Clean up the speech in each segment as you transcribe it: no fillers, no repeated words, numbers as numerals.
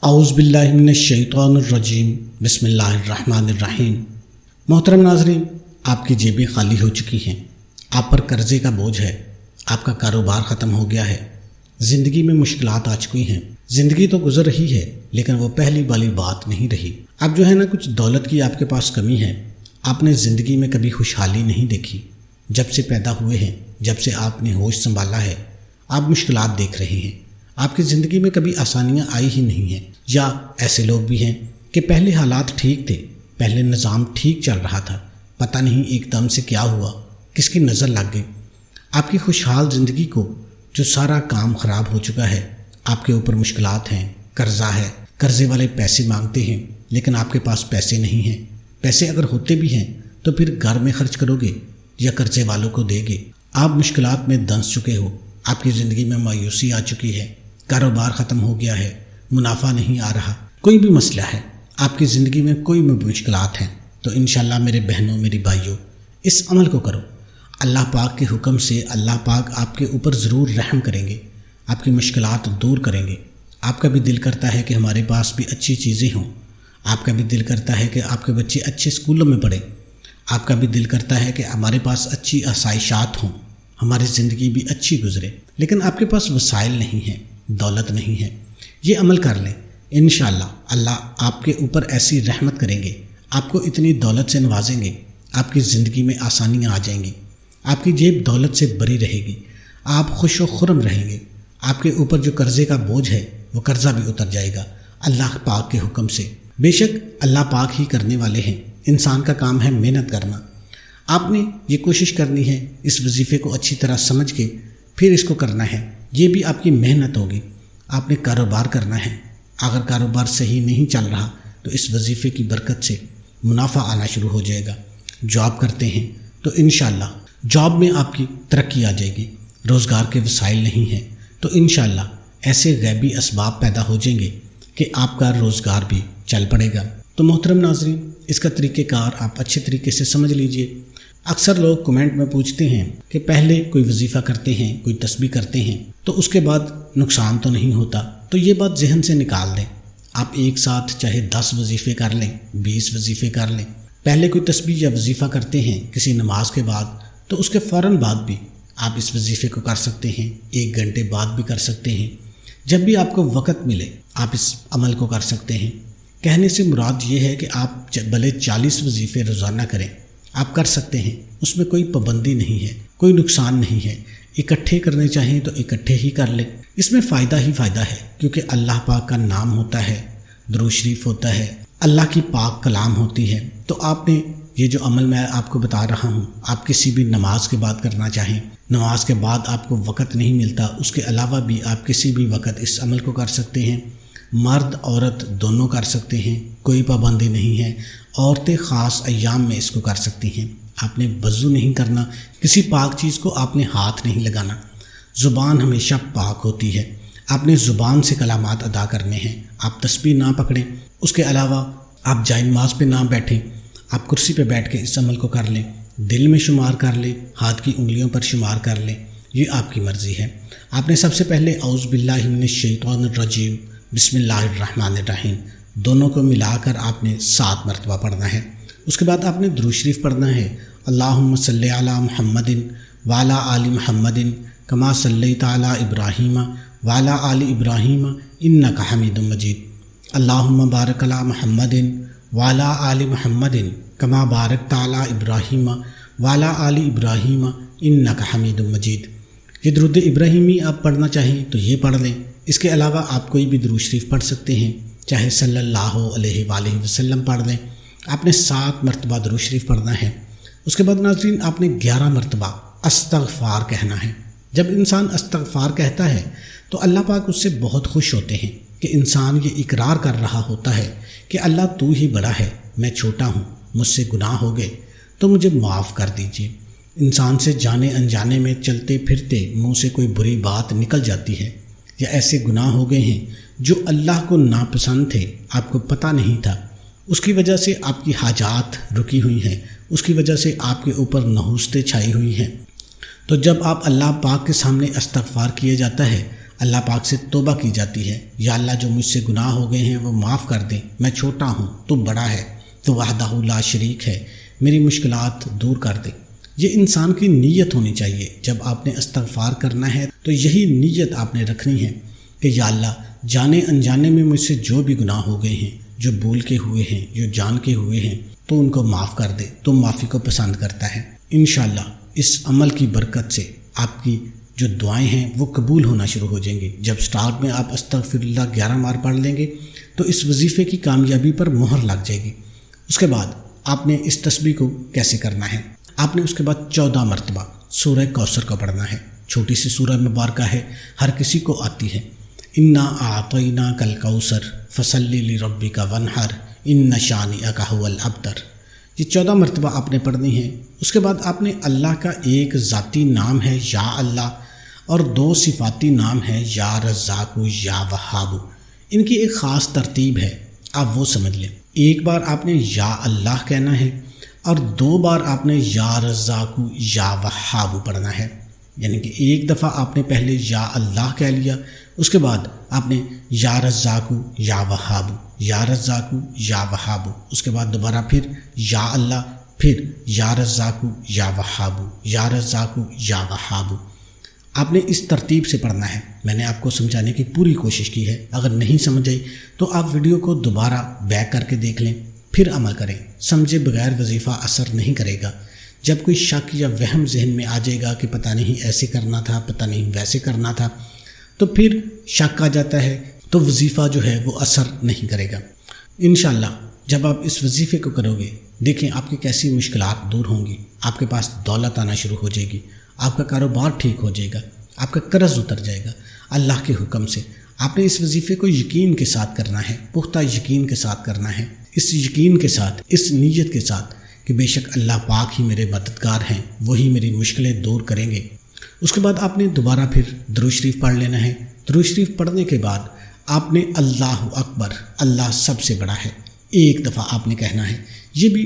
اعوذ باللہ من الشیطان الرجیم بسم اللہ الرحمن الرحیم۔ محترم ناظرین، آپ کی جیبیں خالی ہو چکی ہیں، آپ پر قرضے کا بوجھ ہے، آپ کا کاروبار ختم ہو گیا ہے، زندگی میں مشکلات آ چکی ہیں۔ زندگی تو گزر رہی ہے لیکن وہ پہلی والی بات نہیں رہی۔ اب جو ہے نا، کچھ دولت کی آپ کے پاس کمی ہے۔ آپ نے زندگی میں کبھی خوشحالی نہیں دیکھی۔ جب سے پیدا ہوئے ہیں، جب سے آپ نے ہوش سنبھالا ہے، آپ مشکلات دیکھ رہے ہیں۔ آپ کی زندگی میں کبھی آسانیاں آئی ہی نہیں ہیں۔ یا ایسے لوگ بھی ہیں کہ پہلے حالات ٹھیک تھے، پہلے نظام ٹھیک چل رہا تھا، پتہ نہیں ایک دم سے کیا ہوا، کس کی نظر لگ گئی۔ آپ کی خوشحال زندگی کو جو سارا کام خراب ہو چکا ہے، آپ کے اوپر مشکلات ہیں، قرضہ ہے، قرضے والے پیسے مانگتے ہیں لیکن آپ کے پاس پیسے نہیں ہیں۔ پیسے اگر ہوتے بھی ہیں تو پھر گھر میں خرچ کرو گے یا قرضے والوں کو دے گے۔ آپ مشکلات میں دنس چکے ہو، آپ کی زندگی میں مایوسی آ چکی ہے، کاروبار ختم ہو گیا ہے، منافع نہیں آ رہا، کوئی بھی مسئلہ ہے، آپ کی زندگی میں کوئی بھی مشکلات ہیں، تو انشاءاللہ میرے بہنوں، میری بھائیوں، اس عمل کو کرو۔ اللہ پاک کے حکم سے اللہ پاک آپ کے اوپر ضرور رحم کریں گے، آپ کی مشکلات دور کریں گے۔ آپ کا بھی دل کرتا ہے کہ ہمارے پاس بھی اچھی چیزیں ہوں، آپ کا بھی دل کرتا ہے کہ آپ کے بچے اچھے اسکولوں میں پڑھیں، آپ کا بھی دل کرتا ہے کہ ہمارے پاس اچھی آسائشات ہوں، ہماری زندگی بھی اچھی گزرے، لیکن آپ کے پاس وسائل نہیں ہیں، دولت نہیں ہے۔ یہ عمل کر لیں، انشاءاللہ اللہ آپ کے اوپر ایسی رحمت کریں گے، آپ کو اتنی دولت سے نوازیں گے، آپ کی زندگی میں آسانیاں آ جائیں گی، آپ کی جیب دولت سے بھری رہے گی، آپ خوش و خرم رہیں گے۔ آپ کے اوپر جو قرضے کا بوجھ ہے وہ قرضہ بھی اتر جائے گا اللہ پاک کے حکم سے۔ بے شک اللہ پاک ہی کرنے والے ہیں، انسان کا کام ہے محنت کرنا۔ آپ نے یہ کوشش کرنی ہے، اس وظیفے کو اچھی طرح سمجھ کے پھر اس کو کرنا ہے، یہ بھی آپ کی محنت ہوگی۔ آپ نے کاروبار کرنا ہے، اگر کاروبار صحیح نہیں چل رہا تو اس وظیفے کی برکت سے منافع آنا شروع ہو جائے گا۔ جاب کرتے ہیں تو انشاءاللہ جاب میں آپ کی ترقی آ جائے گی۔ روزگار کے وسائل نہیں ہیں تو انشاءاللہ ایسے غیبی اسباب پیدا ہو جائیں گے کہ آپ کا روزگار بھی چل پڑے گا۔ تو محترم ناظرین، اس کا طریقہ کار آپ اچھے طریقے سے سمجھ لیجئے۔ اکثر لوگ کمنٹ میں پوچھتے ہیں کہ پہلے کوئی وظیفہ کرتے ہیں، کوئی تسبیح کرتے ہیں تو اس کے بعد نقصان تو نہیں ہوتا؟ تو یہ بات ذہن سے نکال دیں۔ آپ ایک ساتھ چاہے 10 وظیفے کر لیں، 20 وظیفے کر لیں، پہلے کوئی تسبیح یا وظیفہ کرتے ہیں کسی نماز کے بعد تو اس کے فوراً بعد بھی آپ اس وظیفے کو کر سکتے ہیں، 1 گھنٹے بعد بھی کر سکتے ہیں، جب بھی آپ کو وقت ملے آپ اس عمل کو کر سکتے ہیں۔ کہنے سے مراد یہ ہے کہ آپ بھلے 40 وظیفے روزانہ کریں، آپ کر سکتے ہیں، اس میں کوئی پابندی نہیں ہے، کوئی نقصان نہیں ہے۔ اکٹھے کرنے چاہیں تو اکٹھے ہی کر لیں، اس میں فائدہ ہی فائدہ ہے، کیونکہ اللہ پاک کا نام ہوتا ہے، درود شریف ہوتا ہے، اللہ کی پاک کلام ہوتی ہے۔ تو آپ نے یہ جو عمل میں آپ کو بتا رہا ہوں، آپ کسی بھی نماز کے بعد کرنا چاہیں، نماز کے بعد آپ کو وقت نہیں ملتا، اس کے علاوہ بھی آپ کسی بھی وقت اس عمل کو کر سکتے ہیں۔ مرد عورت دونوں کر سکتے ہیں، کوئی پابندی نہیں ہے۔ عورتیں خاص ایام میں اس کو کر سکتی ہیں۔ آپ نے وضو نہیں کرنا، کسی پاک چیز کو آپ نے ہاتھ نہیں لگانا، زبان ہمیشہ پاک ہوتی ہے، آپ نے زبان سے کلمات ادا کرنے ہیں۔ آپ تسبیح نہ پکڑیں، اس کے علاوہ آپ جائے نماز پہ نہ بیٹھیں، آپ کرسی پہ بیٹھ کے اس عمل کو کر لیں، دل میں شمار کر لیں، ہاتھ کی انگلیوں پر شمار کر لیں، یہ آپ کی مرضی ہے۔ آپ نے سب سے پہلے اعوذ باللہ من الشیطان الرجیم بسم اللہ الرحمن الرحیم دونوں کو ملا کر آپ نے 7 مرتبہ پڑھنا ہے۔ اس کے بعد آپ نے درود شریف پڑھنا ہے، اللہم صلی علی محمد وعلی آل محمد کما صلیت علی ابراہیم وعلی آل ابراہیم انک حمید مجید، اللہم بارک علی محمد وعلی آل محمد کما بارکت علی ابراہیم وعلی آل ابراہیم انک حمید مجید۔ یہ درود ابراہیمی آپ پڑھنا چاہیں تو یہ پڑھ لیں۔ اس کے علاوہ آپ کوئی بھی درود شریف پڑھ سکتے ہیں، چاہے صلی اللہ علیہ وآلہ وسلم پڑھ لیں۔ آپ نے 7 مرتبہ درود شریف پڑھنا ہے۔ اس کے بعد ناظرین آپ نے 11 مرتبہ استغفار کہنا ہے۔ جب انسان استغفار کہتا ہے تو اللہ پاک اس سے بہت خوش ہوتے ہیں کہ انسان یہ اقرار کر رہا ہوتا ہے کہ اللہ تو ہی بڑا ہے، میں چھوٹا ہوں، مجھ سے گناہ ہو گئے تو مجھے معاف کر دیجیے۔ انسان سے جانے انجانے میں چلتے پھرتے منہ سے کوئی بری بات نکل جاتی ہے، یا ایسے گناہ ہو گئے ہیں جو اللہ کو ناپسند تھے، آپ کو پتہ نہیں تھا، اس کی وجہ سے آپ کی حاجات رکی ہوئی ہیں، اس کی وجہ سے آپ کے اوپر نحوستیں چھائی ہوئی ہیں۔ تو جب آپ اللہ پاک کے سامنے استغفار کیے جاتا ہے، اللہ پاک سے توبہ کی جاتی ہے، یا اللہ جو مجھ سے گناہ ہو گئے ہیں وہ معاف کر دیں، میں چھوٹا ہوں تو بڑا ہے، تو وحدہ لا شریک ہے، میری مشکلات دور کر دے۔ یہ انسان کی نیت ہونی چاہیے۔ جب آپ نے استغفار کرنا ہے تو یہی نیت آپ نے رکھنی ہے کہ یا اللہ جانے انجانے میں مجھ سے جو بھی گناہ ہو گئے ہیں، جو بول کے ہوئے ہیں، جو جان کے ہوئے ہیں، تو ان کو معاف کر دے، تو معافی کو پسند کرتا ہے۔ انشاءاللہ اس عمل کی برکت سے آپ کی جو دعائیں ہیں وہ قبول ہونا شروع ہو جائیں گی۔ جب سٹارٹ میں آپ استغفر اللہ 11 بار پڑھ لیں گے تو اس وظیفے کی کامیابی پر مہر لگ جائے گی۔ اس کے بعد آپ نے اس تسبیح کو کیسے کرنا ہے؟ آپ نے اس کے بعد 14 مرتبہ سورہ کوثر کو پڑھنا ہے۔ چھوٹی سی سورہ مبارکہ ہے، ہر کسی کو آتی ہے۔ انا اعطیناک الکوثر فصلی لربک وانحر ان شانئک ھو الابتر، یہ 14 مرتبہ آپ نے پڑھنی ہے۔ اس کے بعد آپ نے اللہ کا ایک ذاتی نام ہے یا اللہ، اور 2 صفاتی نام ہے یا رزاق یا وہاب، ان کی ایک خاص ترتیب ہے، آپ وہ سمجھ لیں۔ ایک بار آپ نے یا اللہ کہنا ہے اور 2 بار آپ نے یا رزاق یا وہاب پڑھنا ہے، یعنی کہ ایک دفعہ آپ نے پہلے یا اللہ کہہ لیا، اس کے بعد آپ نے یا رزاق یا وہاب، یا رزاق یا وہاب، اس کے بعد دوبارہ پھر یا اللہ، پھر یا رزاق یا وہاب، یا رزاق یا وہاب۔ آپ نے اس ترتیب سے پڑھنا ہے۔ میں نے آپ کو سمجھانے کی پوری کوشش کی ہے، اگر نہیں سمجھ آئی تو آپ ویڈیو کو دوبارہ بیک کر کے دیکھ لیں، پھر عمل کریں۔ سمجھے بغیر وظیفہ اثر نہیں کرے گا۔ جب کوئی شک یا وہم ذہن میں آ جائے گا کہ پتہ نہیں ایسے کرنا تھا، پتہ نہیں ویسے کرنا تھا، تو پھر شک آ جاتا ہے، تو وظیفہ جو ہے وہ اثر نہیں کرے گا۔ انشاءاللہ جب آپ اس وظیفے کو کرو گے، دیکھیں آپ کی کیسی مشکلات دور ہوں گی، آپ کے پاس دولت آنا شروع ہو جائے گی، آپ کا کاروبار ٹھیک ہو جائے گا، آپ کا قرض اتر جائے گا اللہ کے حکم سے۔ آپ نے اس وظیفے کو یقین کے ساتھ کرنا ہے، پختہ یقین کے ساتھ کرنا ہے، اس یقین کے ساتھ، اس نیت کے ساتھ کہ بے شک اللہ پاک ہی میرے مددگار ہیں، وہی میری مشکلیں دور کریں گے۔ اس کے بعد آپ نے دوبارہ پھر درود شریف پڑھ لینا ہے۔ درود شریف پڑھنے کے بعد آپ نے اللہ اکبر، اللہ سب سے بڑا ہے، ایک دفعہ آپ نے کہنا ہے۔ یہ بھی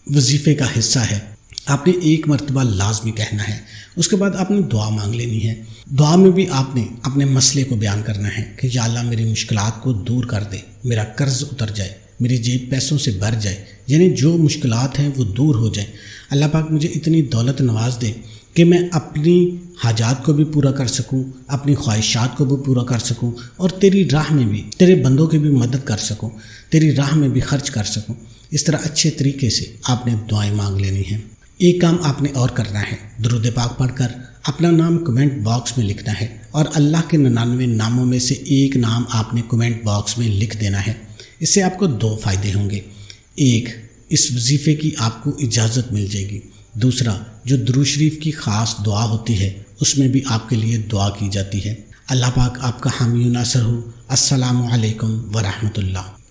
وظیفے کا حصہ ہے، آپ نے 1 مرتبہ لازمی کہنا ہے۔ اس کے بعد آپ نے دعا مانگ لینی ہے۔ دعا میں بھی آپ نے اپنے مسئلے کو بیان کرنا ہے کہ یا اللہ میری مشکلات کو دور کر دے، میرا قرض اتر جائے، میری جیب پیسوں سے بھر جائے، یعنی جو مشکلات ہیں وہ دور ہو جائیں۔ اللہ پاک مجھے اتنی دولت نواز دے کہ میں اپنی حاجات کو بھی پورا کر سکوں، اپنی خواہشات کو بھی پورا کر سکوں، اور تیری راہ میں بھی، تیرے بندوں کی بھی مدد کر سکوں، تیری راہ میں بھی خرچ کر سکوں۔ اس طرح اچھے طریقے سے آپ نے دعائیں مانگ لینی ہیں۔ ایک کام آپ نے اور کرنا ہے، درود پاک پڑھ کر اپنا نام کمنٹ باکس میں لکھنا ہے، اور اللہ کے 99 ناموں میں سے ایک نام آپ نے کمنٹ باکس میں لکھ دینا ہے۔ اس سے آپ کو 2 فائدے ہوں گے۔ ایک، اس وظیفے کی آپ کو اجازت مل جائے گی۔ دوسرا، جو درود شریف کی خاص دعا ہوتی ہے اس میں بھی آپ کے لیے دعا کی جاتی ہے۔ اللہ پاک آپ کا حامی و ناصر ہو۔ السلام علیکم ورحمۃ اللہ۔